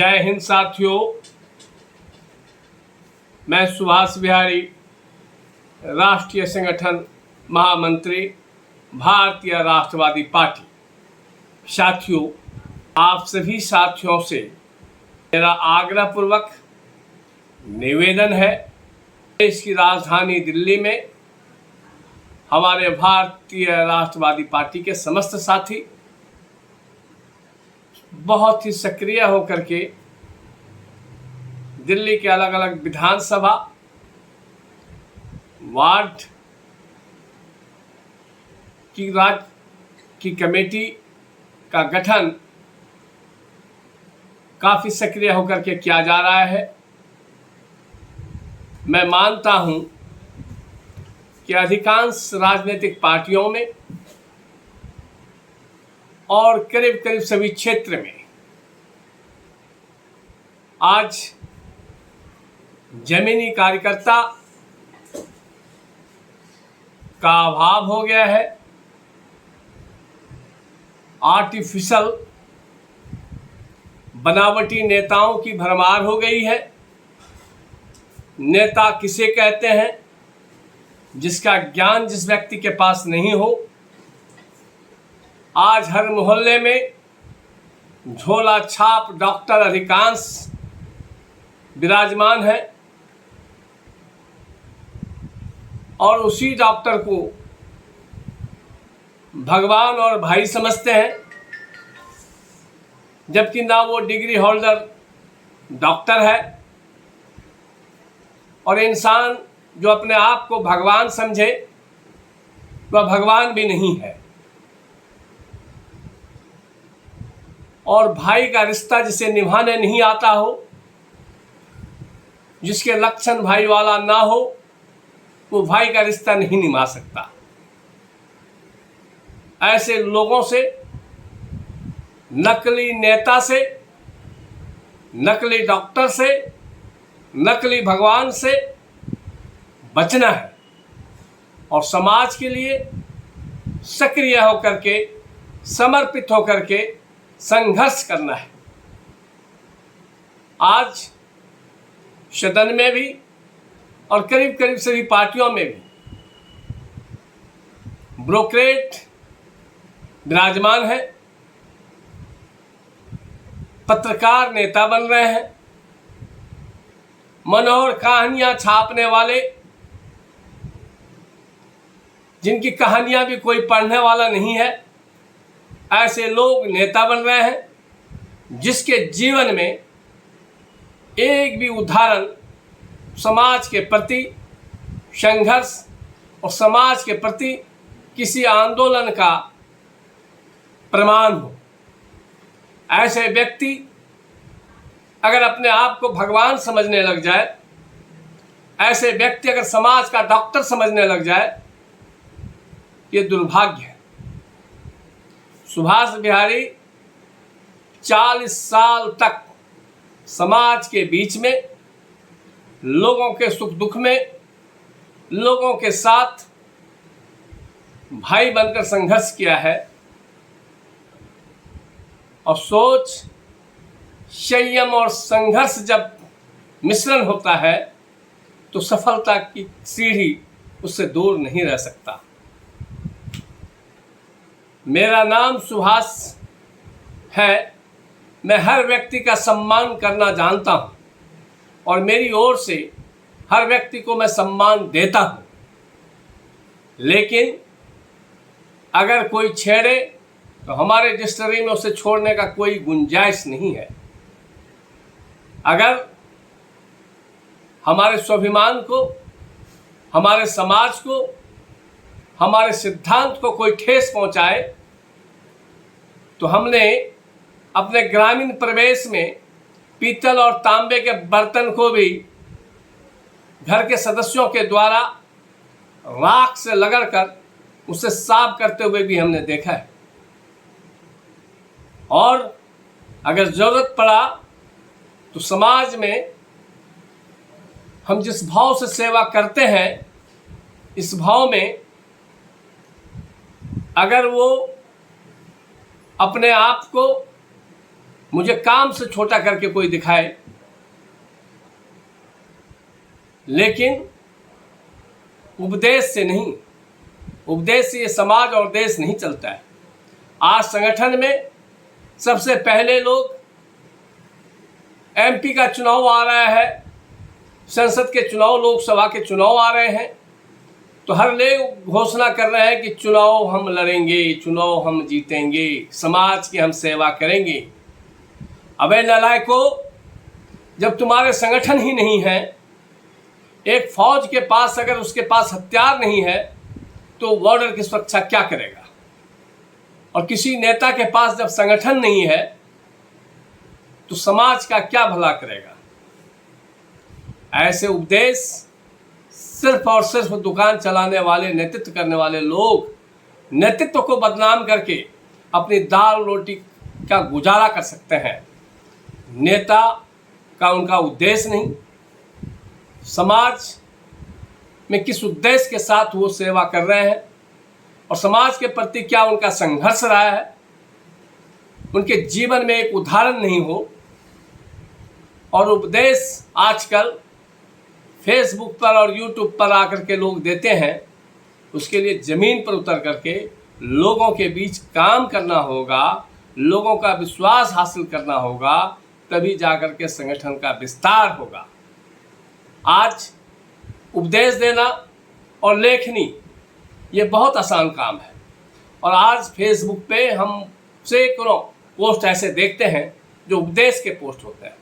जय हिंद साथियों, मैं सुभाष बिहारी, राष्ट्रीय संगठन महामंत्री, भारतीय राष्ट्रवादी पार्टी। साथियों, आप सभी साथियों से मेरा आग्रहपूर्वक निवेदन है। देश की राजधानी दिल्ली में हमारे भारतीय राष्ट्रवादी पार्टी के समस्त साथी बहुत ही सक्रिय होकर के दिल्ली के अलग अलग विधानसभा वार्ड की राज्य की कमेटी का गठन काफ़ी सक्रिय होकर के किया जा रहा है। मैं मानता हूं कि अधिकांश राजनीतिक पार्टियों में और करीब करीब सभी क्षेत्र में आज जमीनी कार्यकर्ता का अभाव हो गया है। आर्टिफिशियल बनावटी नेताओं की भरमार हो गई है। नेता किसे कहते हैं? जिसका ज्ञान जिस व्यक्ति के पास नहीं हो। आज हर मोहल्ले में झोला छाप डॉक्टर अधिकांश विराजमान है और उसी डॉक्टर को भगवान और भाई समझते हैं, जबकि ना वो डिग्री होल्डर डॉक्टर है। और इंसान जो अपने आप को भगवान समझे वह भगवान भी नहीं है। और भाई का रिश्ता जिसे निभाने नहीं आता हो, जिसके लक्षण भाई वाला ना हो, वो भाई का रिश्ता नहीं निभा सकता। ऐसे लोगों से, नकली नेता से, नकली डॉक्टर से, नकली भगवान से बचना है और समाज के लिए सक्रिय होकर के, समर्पित होकर के संघर्ष करना है। आज सदन में भी और करीब करीब सभी पार्टियों में भी ब्रोकरेट विराजमान है। पत्रकार नेता बन रहे हैं। मनोहर कहानियां छापने वाले, जिनकी कहानियां भी कोई पढ़ने वाला नहीं है, ऐसे लोग नेता बन रहे हैं जिसके जीवन में एक भी उदाहरण समाज के प्रति संघर्ष और समाज के प्रति किसी आंदोलन का प्रमाण हो। ऐसे व्यक्ति अगर अपने आप को भगवान समझने लग जाए, ऐसे व्यक्ति अगर समाज का डॉक्टर समझने लग जाए, ये दुर्भाग्य है। सुभाष बिहारी 40 साल तक समाज के बीच में, लोगों के सुख दुख में, लोगों के साथ भाई बनकर संघर्ष किया है। और सोच, संयम और संघर्ष जब मिश्रण होता है तो सफलता की सीढ़ी उससे दूर नहीं रह सकता। मेरा नाम सुभाष है। मैं हर व्यक्ति का सम्मान करना जानता हूं और मेरी ओर से हर व्यक्ति को मैं सम्मान देता हूं। लेकिन अगर कोई छेड़े तो हमारे डिक्शनरी में उसे छोड़ने का कोई गुंजाइश नहीं है। अगर हमारे स्वाभिमान को, हमारे समाज को, हमारे सिद्धांत को कोई ठेस पहुंचाए तो हमने अपने ग्रामीण प्रवेश में पीतल और तांबे के बर्तन को भी घर के सदस्यों के द्वारा राख से रगड़कर उसे साफ करते हुए भी हमने देखा है। और अगर जरूरत पड़ा तो समाज में हम जिस भाव से सेवा करते हैं, इस भाव में अगर वो अपने आप को मुझे काम से छोटा करके कोई दिखाए, लेकिन उपदेश से नहीं। उपदेश से ये समाज और देश नहीं चलता है। आज संगठन में सबसे पहले लोग, एमपी का चुनाव आ रहा है, संसद के चुनाव, लोकसभा के चुनाव आ रहे हैं, तो हर लोग घोषणा कर रहे हैं कि चुनाव हम लड़ेंगे, चुनाव हम जीतेंगे, समाज की हम सेवा करेंगे। अबे नालायको, जब तुम्हारे संगठन ही नहीं है, एक फौज के पास अगर उसके पास हथियार नहीं है तो बॉर्डर की सुरक्षा क्या करेगा? और किसी नेता के पास जब संगठन नहीं है तो समाज का क्या भला करेगा? ऐसे उपदेश सिर्फ और सिर्फ दुकान चलाने वाले, नेतृत्व करने वाले लोग नेतृत्व को बदनाम करके अपनी दाल रोटी का गुजारा कर सकते हैं। नेता का उनका उद्देश्य नहीं, समाज में किस उद्देश्य के साथ वो सेवा कर रहे हैं और समाज के प्रति क्या उनका संघर्ष रहा है, उनके जीवन में एक उदाहरण नहीं हो। और उपदेश आजकल फेसबुक पर और यूट्यूब पर आकर के लोग देते हैं, उसके लिए ज़मीन पर उतर करके लोगों के बीच काम करना होगा, लोगों का विश्वास हासिल करना होगा, तभी जाकर के संगठन का विस्तार होगा। आज उपदेश देना और लेखनी ये बहुत आसान काम है, और आज फेसबुक पे हम सैकड़ों पोस्ट ऐसे देखते हैं जो उपदेश के पोस्ट होते हैं,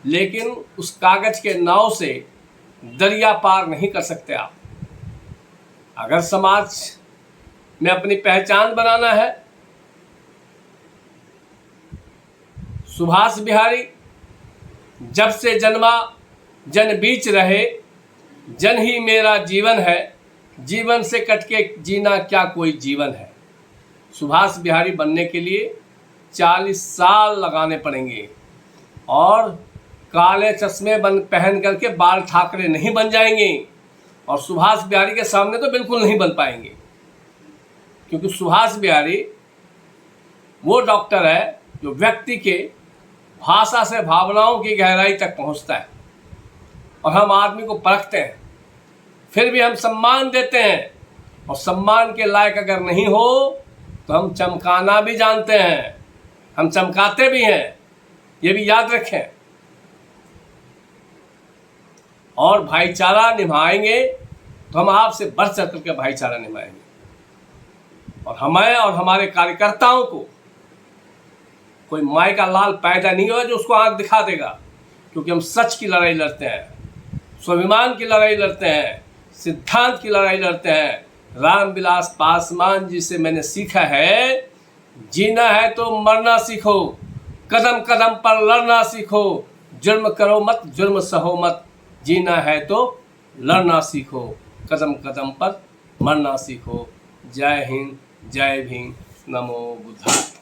लेकिन उस कागज के नाव से दरिया पार नहीं कर सकते आप। अगर समाज में अपनी पहचान बनाना है, सुभाष बिहारी जब से जन्मा जन बीच रहे, जन ही मेरा जीवन है, जीवन से कटके जीना क्या कोई जीवन है। सुभाष बिहारी बनने के लिए 40 साल लगाने पड़ेंगे, और काले चश्मे पहन करके बाल ठाकरे नहीं बन जाएंगे, और सुभाष बिहारी के सामने तो बिल्कुल नहीं बन पाएंगे, क्योंकि सुभाष बिहारी वो डॉक्टर है जो व्यक्ति के भाषा से भावनाओं की गहराई तक पहुंचता है। और हम आदमी को परखते हैं, फिर भी हम सम्मान देते हैं, और सम्मान के लायक अगर नहीं हो तो हम चमकाना भी जानते हैं, हम चमकाते भी हैं, ये भी याद रखें। और भाईचारा निभाएंगे तो हम आपसे बढ़ चढ़ करके भाईचारा निभाएंगे, और हमें और हमारे कार्यकर्ताओं को कोई माई का लाल पैदा नहीं हुआ जो उसको आंख दिखा देगा, क्योंकि हम सच की लड़ाई लड़ते हैं, स्वाभिमान की लड़ाई लड़ते हैं, सिद्धांत की लड़ाई लड़ते हैं। रामविलास पासवान जी से मैंने सीखा है, जीना है तो मरना सीखो, कदम कदम पर लड़ना सीखो, जुर्म करो मत, जुर्म सहो मत, जीना है तो लड़ना सीखो, कदम कदम पर मरना सीखो। जय हिंद, जय भीम, नमो बुद्धाय।